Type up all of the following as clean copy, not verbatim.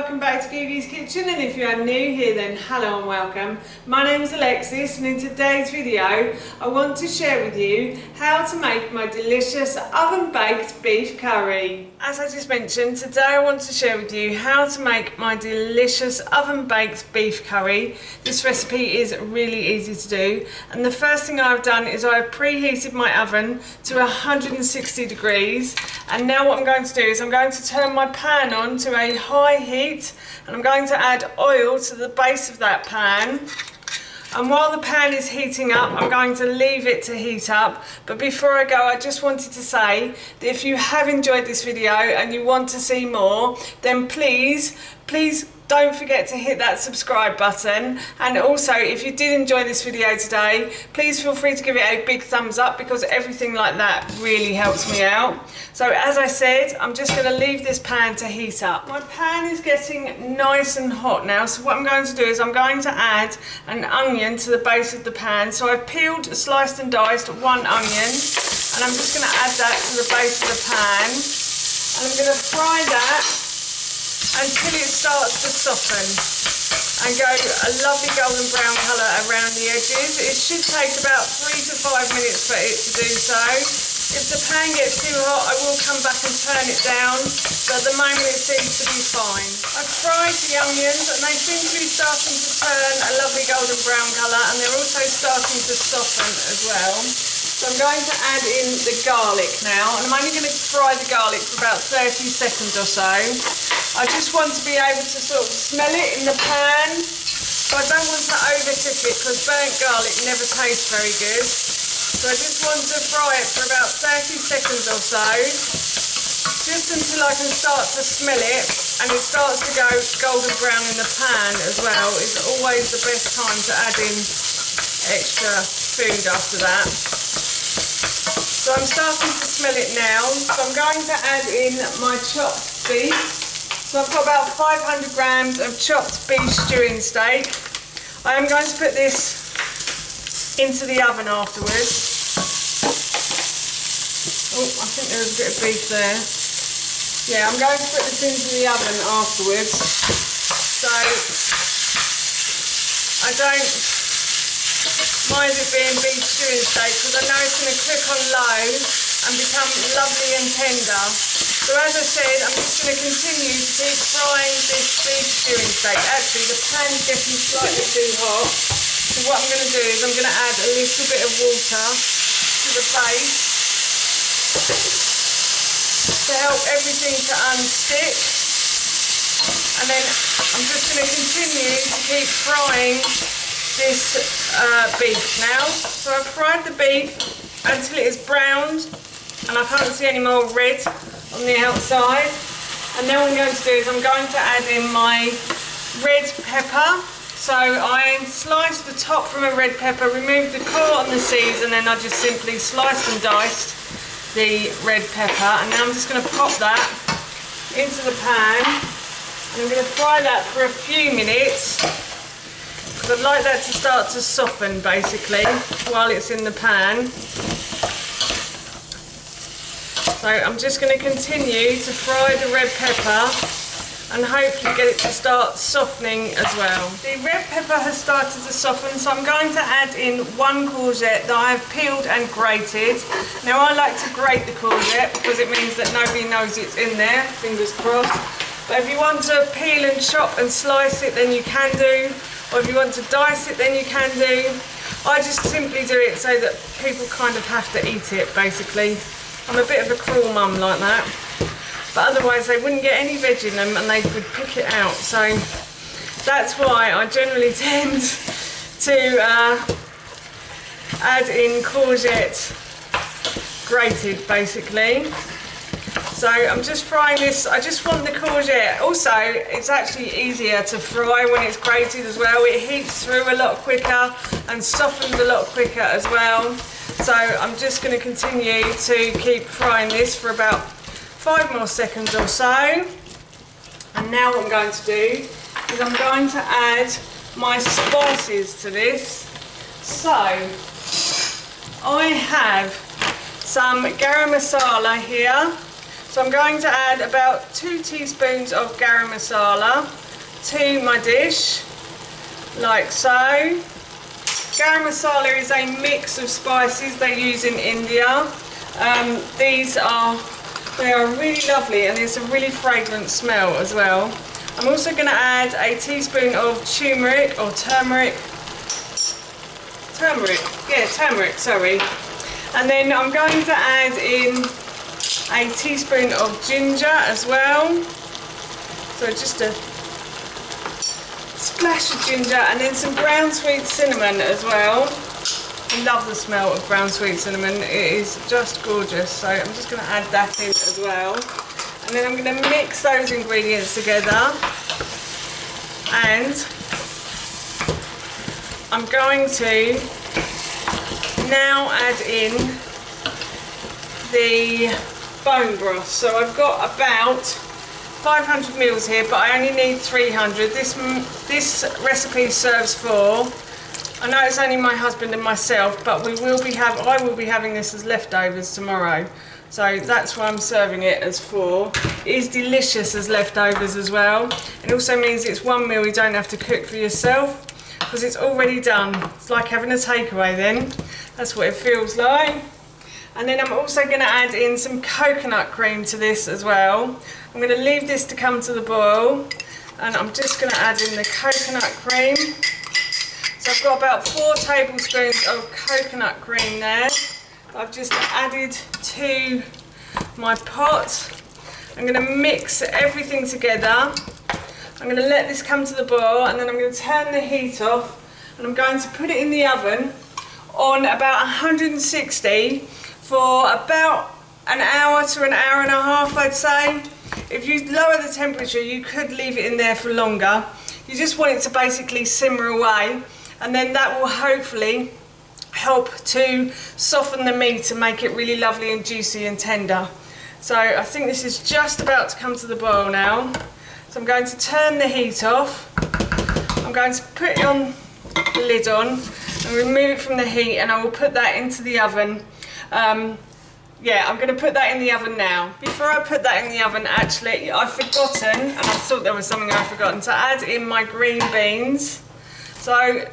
welcome back to Googie's Kitchen, and if you are new here then hello and welcome. My name is Alexis, and in today's video I want to share with you how to make my delicious oven baked beef curry. As I just mentioned, today I want to share with you how to make my delicious oven baked beef curry. This recipe is really easy to do, and the first thing I've done is I've preheated my oven to 160 degrees, and now what I'm going to do is I'm going to turn my pan on to a high heat, and I'm going to add oil to the base of that pan. And while the pan is heating up, I'm going to leave it to heat up. But before I go, I just wanted to say that if you have enjoyed this video and you want to see more, then please don't forget to hit that subscribe button. And also, if you did enjoy this video today, please feel free to give it a big thumbs up, because everything like that really helps me out. So as I said, I'm just going to leave this pan to heat up. My pan is getting nice and hot now, so what I'm going to do is I'm going to add an onion to the base of the pan. So I've peeled, sliced and diced one onion, and I'm just going to add that to the base of the pan, and I'm going to fry that until it starts to soften and go a lovely golden brown colour around the edges. It should take about 3 to 5 minutes for it to do so. If the pan gets too hot, I will come back and turn it down, but at the moment it seems to be fine. I've fried the onions and they seem to be starting to turn a lovely golden brown colour, and they're also starting to soften as well. So I'm going to add in the garlic now, and I'm only going to fry the garlic for about 30 seconds or so. I just want to be able to sort of smell it in the pan, so I don't want to overcook it, because burnt garlic never tastes very good. So I just want to fry it for about 30 seconds or so, just until I can start to smell it, and it starts to go golden brown in the pan as well. It's always the best time to add in extra food after that. So I'm starting to smell it now, so I'm going to add in my chopped beef. So I've got about 500 grams of chopped beef stewing steak. I am going to put this into the oven afterwards. Oh, I think there was a bit of beef there. Yeah, I'm going to put this into the oven afterwards. So I don't mind it being beef stewing steak, because I know it's going to cook on low and become lovely and tender. So as I said, I'm just going to continue to keep frying this beef stewing steak. Actually, the pan's getting slightly too hot. So what I'm going to do is I'm going to add a little bit of water to the base to help everything to unstick. And then I'm just going to continue to keep frying this beef now. So I've fried the beef until it is browned and I can't see any more red on the outside. And now what I'm going to do is I'm going to add in my red pepper. So I sliced the top from a red pepper, removed the core and the seeds, and then I just simply sliced and diced the red pepper. And now I'm just going to pop that into the pan, and I'm going to fry that for a few minutes, because I'd like that to start to soften basically while it's in the pan. So I'm just going to continue to fry the red pepper and hopefully get it to start softening as well. The red pepper has started to soften, so I'm going to add in one courgette that I have peeled and grated. Now I like to grate the courgette because it means that nobody knows it's in there, fingers crossed. But if you want to peel and chop and slice it, then you can do. Or if you want to dice it, then you can do. I just simply do it so that people kind of have to eat it, basically. I'm a bit of a cruel mum like that. But otherwise they wouldn't get any veg in them and they would pick it out. So that's why I generally tend to add in courgette grated, basically. So I'm just frying this. I just want the courgette. Also, it's actually easier to fry when it's grated as well. It heats through a lot quicker and softens a lot quicker as well. So I'm just going to continue to keep frying this for about 5 more seconds or so. And now what I'm going to do is I'm going to add my spices to this. So I have some garam masala here. So I'm going to add about 2 teaspoons of garam masala to my dish, like so. Garam masala is a mix of spices they use in India. They are really lovely, and it's a really fragrant smell as well. I'm also going to add a teaspoon of turmeric, sorry. And then I'm going to add in a teaspoon of ginger as well. So just a splash of ginger, and then some ground sweet cinnamon as well. I love the smell of ground sweet cinnamon, it is just gorgeous. So I'm just going to add that in as well. And then I'm going to mix those ingredients together, and I'm going to now add in the bone broth. So I've got about 500 mils here, but I only need 300. This recipe serves 4. I know it's only my husband and myself, but I will be having this as leftovers tomorrow. So that's why I'm serving it as 4. It is delicious as leftovers as well. It also means it's 1 meal you don't have to cook for yourself, because it's already done. It's like having a takeaway then. That's what it feels like. And then I'm also going to add in some coconut cream to this as well. I'm going to leave this to come to the boil, and I'm just going to add in the coconut cream. So I've got about 4 tablespoons of coconut cream there. I've just added to my pot. I'm going to mix everything together. I'm going to let this come to the boil, and then I'm going to turn the heat off, and I'm going to put it in the oven on about 160 for about an hour to an hour and a half, I'd say. If you lower the temperature, you could leave it in there for longer. You just want it to basically simmer away, and then that will hopefully help to soften the meat and make it really lovely and juicy and tender. So I think this is just about to come to the boil now. So I'm going to turn the heat off. I'm going to put the lid on and remove it from the heat, and I will put that into the oven. Yeah, I'm going to put that in the oven now. Before I put that in the oven, actually, I've forgotten, and I thought there was something I'd forgotten, to add in my green beans. So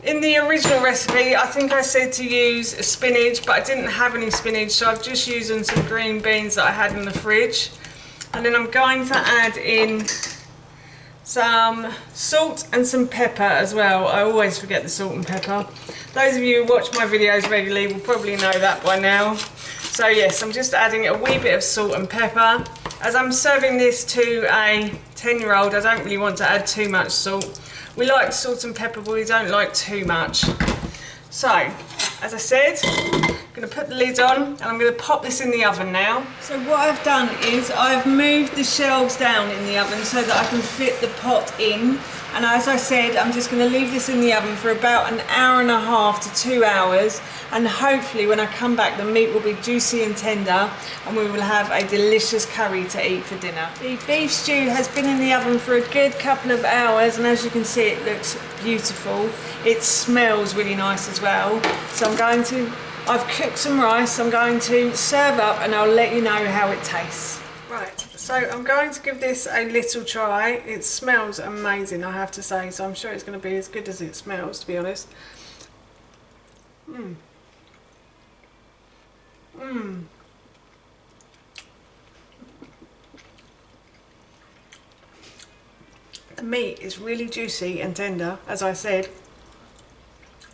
in the original recipe, I think I said to use spinach, but I didn't have any spinach, so I've just used some green beans that I had in the fridge. And then I'm going to add in some salt and some pepper as well. I always forget the salt and pepper. Those of you who watch my videos regularly will probably know that by now. So yes, I'm just adding a wee bit of salt and pepper. As I'm serving this to a 10-year-old, I don't really want to add too much salt. We like salt and pepper, but we don't like too much. So, as I said, I'm going to put the lid on, and I'm going to pop this in the oven now. So what I've done is I've moved the shelves down in the oven so that I can fit the pot in. And as I said, I'm just going to leave this in the oven for about an hour and a half to 2 hours. And hopefully when I come back, the meat will be juicy and tender, and we will have a delicious curry to eat for dinner. The beef stew has been in the oven for a good couple of hours, and as you can see, it looks beautiful. It smells really nice as well. So I've cooked some rice. I'm going to serve up, and I'll let you know how it tastes. Right, so I'm going to give this a little try. It smells amazing, I have to say, so I'm sure it's going to be as good as it smells, to be honest. The meat is really juicy and tender, as I said,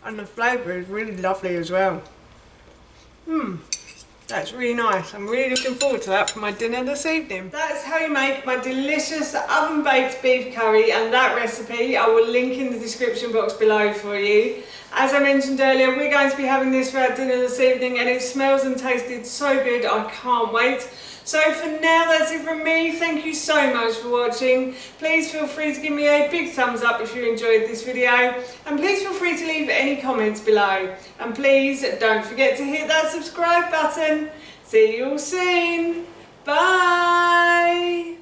and the flavour is really lovely as well. That's really nice. I'm really looking forward to that for my dinner this evening. That's how you make my delicious oven-baked beef curry, and that recipe I will link in the description box below for you. As I mentioned earlier, we're going to be having this for our dinner this evening, and it smells and tasted so good, I can't wait. So for now, that's it from me. Thank you so much for watching. Please feel free to give me a big thumbs up if you enjoyed this video, and please feel free to leave any comments below. And please don't forget to hit that subscribe button. See you all soon. Bye.